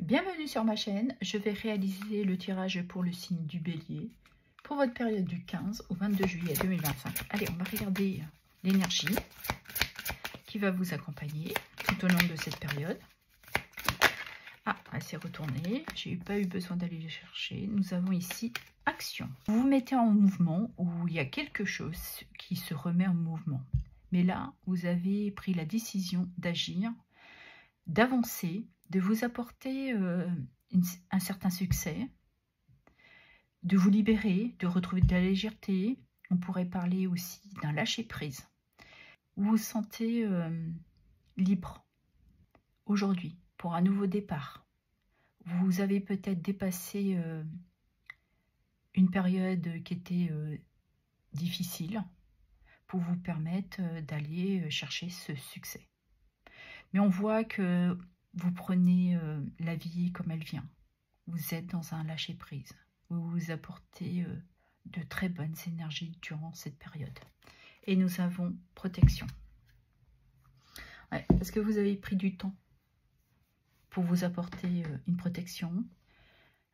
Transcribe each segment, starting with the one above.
Bienvenue sur ma chaîne, je vais réaliser le tirage pour le signe du Bélier pour votre période du 15 au 22 juillet 2025. Allez, on va regarder l'énergie qui va vous accompagner tout au long de cette période. Ah, elle s'est retournée, j'ai pas eu besoin d'aller les chercher. Nous avons ici action. Vous vous mettez en mouvement où il y a quelque chose qui se remet en mouvement. Mais là, vous avez pris la décision d'agir, d'avancer, de vous apporter un certain succès, de vous libérer, de retrouver de la légèreté. On pourrait parler aussi d'un lâcher-prise. Vous vous sentez libre aujourd'hui pour un nouveau départ. Vous avez peut-être dépassé une période qui était difficile pour vous permettre d'aller chercher ce succès. Mais on voit que vous prenez la vie comme elle vient. Vous êtes dans un lâcher-prise. Vous vous apportez de très bonnes énergies durant cette période. Et nous avons protection. Ouais, parce que vous avez pris du temps pour vous apporter une protection.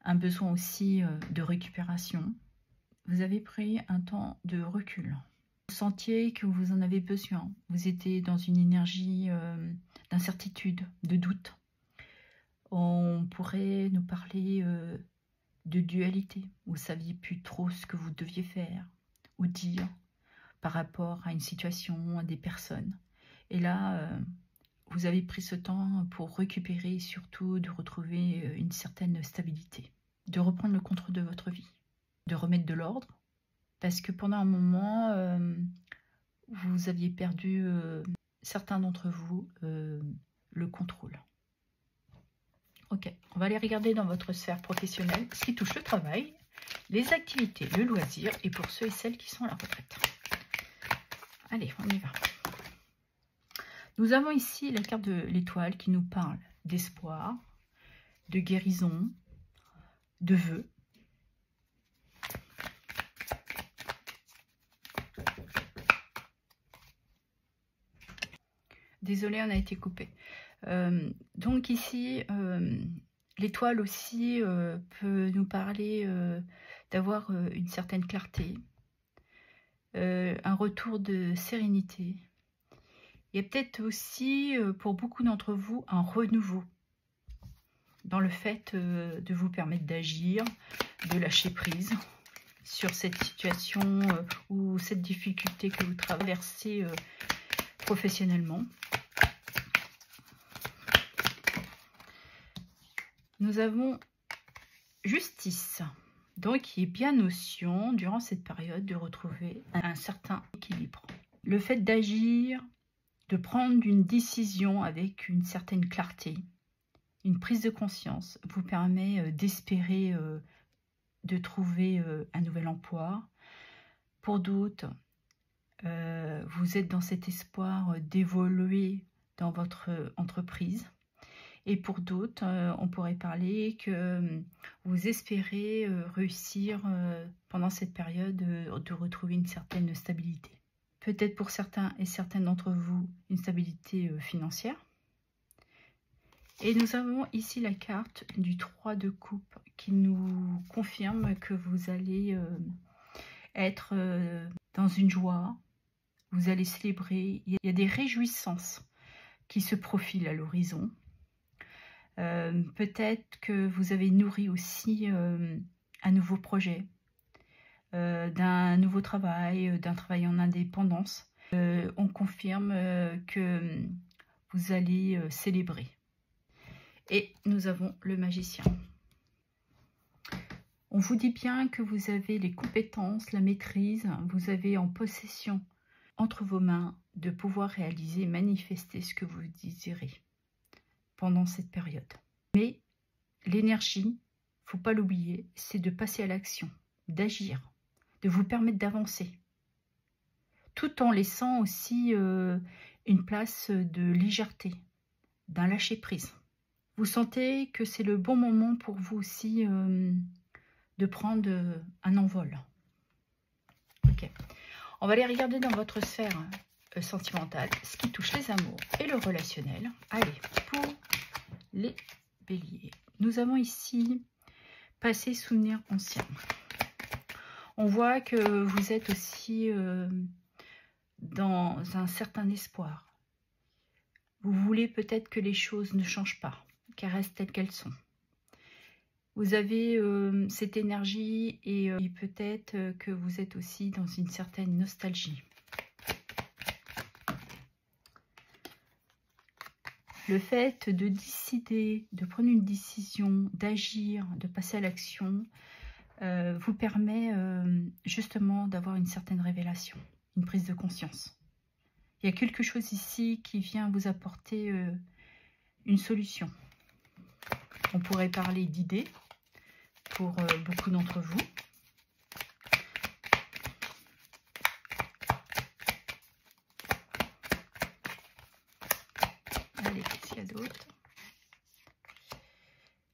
Un besoin aussi de récupération. Vous avez pris un temps de recul. Vous sentiez que vous en avez besoin. Vous étiez dans une énergie d'incertitude, de doute. On pourrait nous parler de dualité. Vous ne saviez plus trop ce que vous deviez faire ou dire par rapport à une situation, à des personnes. Et là, vous avez pris ce temps pour récupérer et surtout de retrouver une certaine stabilité. De reprendre le contrôle de votre vie. De remettre de l'ordre. Parce que pendant un moment, vous aviez perdu, certains d'entre vous, le contrôle. Ok, on va aller regarder dans votre sphère professionnelle ce qui touche le travail, les activités, le loisir et pour ceux et celles qui sont à la retraite. Allez, on y va. Nous avons ici la carte de l'étoile qui nous parle d'espoir, de guérison, de vœux. Désolée, on a été coupé. Donc ici, l'étoile aussi peut nous parler d'avoir une certaine clarté, un retour de sérénité. Il y a peut-être aussi pour beaucoup d'entre vous un renouveau dans le fait de vous permettre d'agir, de lâcher prise sur cette situation ou cette difficulté que vous traversez professionnellement. Nous avons justice, donc il est bien notion durant cette période de retrouver un certain équilibre. Le fait d'agir, de prendre une décision avec une certaine clarté, une prise de conscience vous permet d'espérer de trouver un nouvel emploi. Pour d'autres, vous êtes dans cet espoir d'évoluer dans votre entreprise. Et pour d'autres, on pourrait parler que vous espérez réussir pendant cette période de retrouver une certaine stabilité. Peut-être pour certains et certaines d'entre vous, une stabilité financière. Et nous avons ici la carte du 3 de coupe qui nous confirme que vous allez être dans une joie, vous allez célébrer. Il y a des réjouissances qui se profilent à l'horizon. Peut-être que vous avez nourri aussi un nouveau projet, d'un nouveau travail, d'un travail en indépendance. On confirme que vous allez célébrer. Et nous avons le magicien. On vous dit bien que vous avez les compétences, la maîtrise, vous avez en possession entre vos mains de pouvoir réaliser, manifester ce que vous désirez pendant cette période. Mais l'énergie, il ne faut pas l'oublier, c'est de passer à l'action, d'agir, de vous permettre d'avancer, tout en laissant aussi une place de légèreté, d'un lâcher-prise. Vous sentez que c'est le bon moment pour vous aussi de prendre un envol. Ok. On va aller regarder dans votre sphère sentimentale ce qui touche les amours et le relationnel. Allez, pour les béliers, nous avons ici passé souvenir ancien. On voit que vous êtes aussi dans un certain espoir. Vous voulez peut-être que les choses ne changent pas, qu'elles restent telles qu'elles sont. Vous avez cette énergie et peut-être que vous êtes aussi dans une certaine nostalgie. Le fait de décider, de prendre une décision, d'agir, de passer à l'action, vous permet justement d'avoir une certaine révélation, une prise de conscience. Il y a quelque chose ici qui vient vous apporter une solution. On pourrait parler d'idées pour beaucoup d'entre vous. Allez, qu'est-ce qu'il y a d'autre?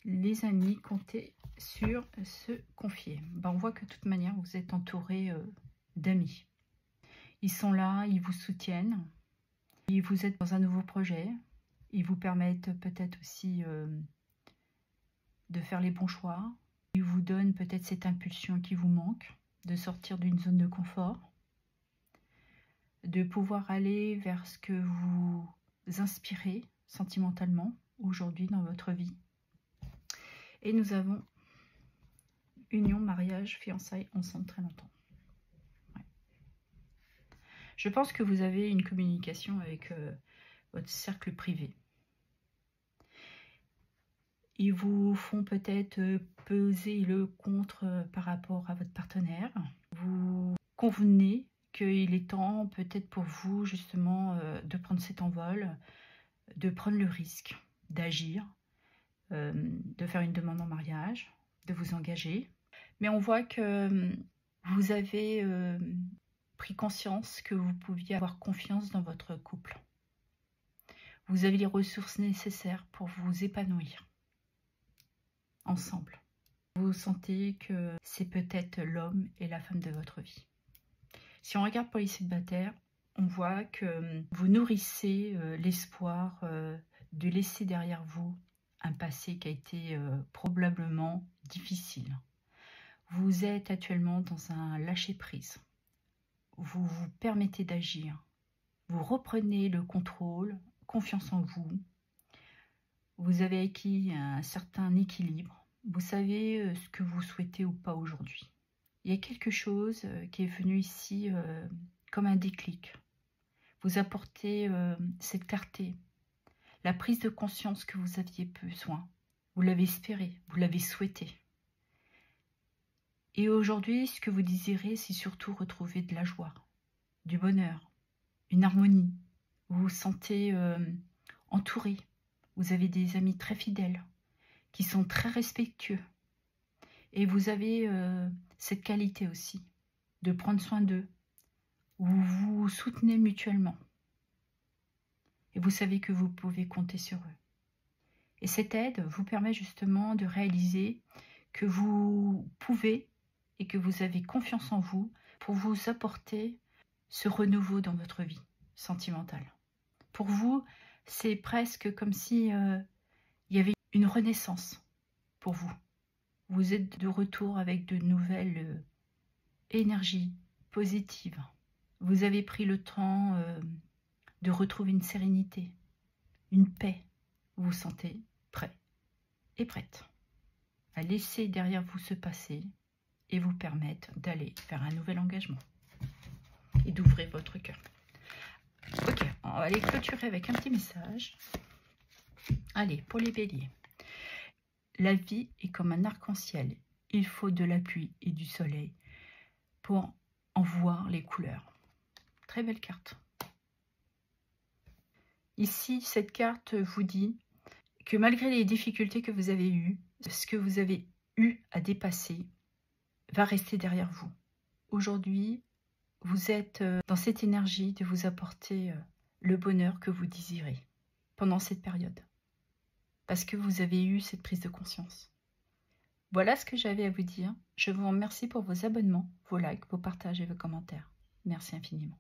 Les amis, comptez sur se confier. Ben, on voit que de toute manière, vous êtes entouré d'amis. Ils sont là, ils vous soutiennent. Et vous êtes dans un nouveau projet. Ils vous permettent peut-être aussi de faire les bons choix. Ils vous donnent peut-être cette impulsion qui vous manque, de sortir d'une zone de confort, de pouvoir aller vers ce que vous inspirez sentimentalement aujourd'hui dans votre vie. Et nous avons union, mariage, fiançailles, ensemble très longtemps. Ouais. Je pense que vous avez une communication avec votre cercle privé. Ils vous font peut-être peser le contre par rapport à votre partenaire. Vous convenez qu'il est temps peut-être pour vous justement de prendre cet envol, de prendre le risque d'agir, de faire une demande en mariage, de vous engager. Mais on voit que vous avez pris conscience que vous pouviez avoir confiance dans votre couple. Vous avez les ressources nécessaires pour vous épanouir ensemble. Vous sentez que c'est peut-être l'homme et la femme de votre vie. Si on regarde pour les célibataires, on voit que vous nourrissez l'espoir de laisser derrière vous un passé qui a été probablement difficile. Vous êtes actuellement dans un lâcher-prise. Vous vous permettez d'agir. Vous reprenez le contrôle, confiance en vous. Vous avez acquis un certain équilibre. Vous savez ce que vous souhaitez ou pas aujourd'hui. Il y a quelque chose qui est venu ici comme un déclic. Vous apportez cette clarté, la prise de conscience que vous aviez besoin. Vous l'avez espéré, vous l'avez souhaité. Et aujourd'hui, ce que vous désirez, c'est surtout retrouver de la joie, du bonheur, une harmonie. Vous vous sentez entouré. Vous avez des amis très fidèles, qui sont très respectueux. Et vous avez cette qualité aussi, de prendre soin d'eux, où vous vous soutenez mutuellement. Et vous savez que vous pouvez compter sur eux. Et cette aide vous permet justement de réaliser que vous pouvez et que vous avez confiance en vous pour vous apporter ce renouveau dans votre vie sentimentale. Pour vous, c'est presque comme si il y avait une renaissance pour vous. Vous êtes de retour avec de nouvelles énergies positives. Vous avez pris le temps de retrouver une sérénité, une paix. Vous vous sentez prêt et prête à laisser derrière vous ce passé et vous permettre d'aller vers un nouvel engagement et d'ouvrir votre cœur. Ok, on va aller clôturer avec un petit message. Allez, pour les béliers. La vie est comme un arc-en-ciel. Il faut de la pluie et du soleil pour en voir les couleurs. Très belle carte. Ici, cette carte vous dit que malgré les difficultés que vous avez eues, ce que vous avez eu à dépasser va rester derrière vous. Aujourd'hui, vous êtes dans cette énergie de vous apporter le bonheur que vous désirez pendant cette période. Parce que vous avez eu cette prise de conscience. Voilà ce que j'avais à vous dire. Je vous remercie pour vos abonnements, vos likes, vos partages et vos commentaires. Merci infiniment.